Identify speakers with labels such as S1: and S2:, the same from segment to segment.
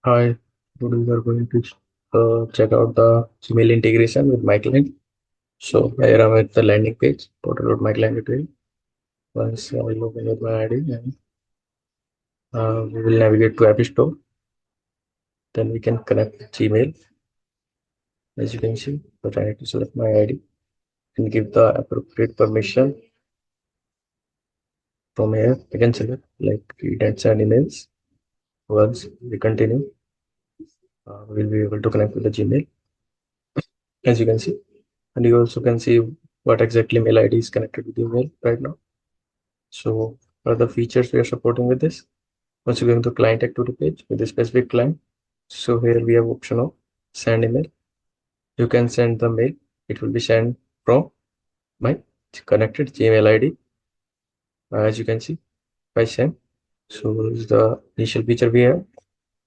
S1: Hi, today we are going to check out the Gmail integration with MiClient. So here I'm at the landing page, portal MiClient detail. Once I log in with my ID, and we will navigate to App Store. Then we can connect with Gmail. As you can see, but I need to select my ID and give the appropriate permission. From here, we can select like read and send emails. Once we continue, we'll be able to connect with the Gmail, as you can see. And you also can see what exactly mail ID is connected with email right now. So what are the features we are supporting with this? Once you go into client activity page with a specific client, so here we have option of send email. You can send the mail. It will be sent from my connected Gmail ID, as you can see by send. So this is the initial feature we have.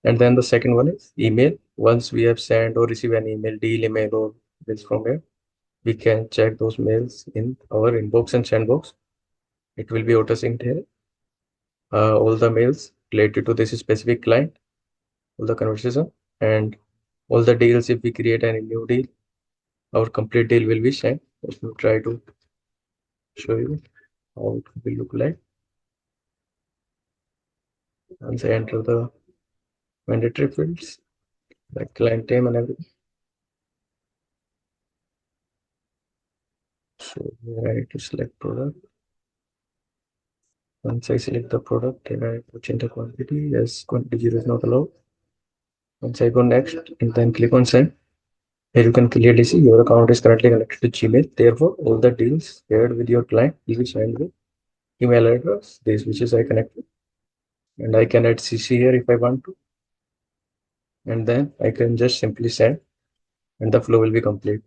S1: And then the second one is email. Once we have sent or receive an email, deal email or this from here, we can check those mails in our inbox and sandbox. It will be auto synced here. All the mails related to this specific client, all the conversation, and all the deals. If we create any new deal, our complete deal will be sent. Let me try to show you how it will look like once I enter the mandatory fields like client name and everything. So here I need to select product. Once I select the product, then I put in the quantity as quantity 0 is not allowed. Once I go next and then click on send, here you can clearly see your account is currently connected to Gmail. Therefore, all the deals shared with your client will be signed with email address, this which is I connected. And I can add CC here if I want to. And then I can just simply send and the flow will be complete.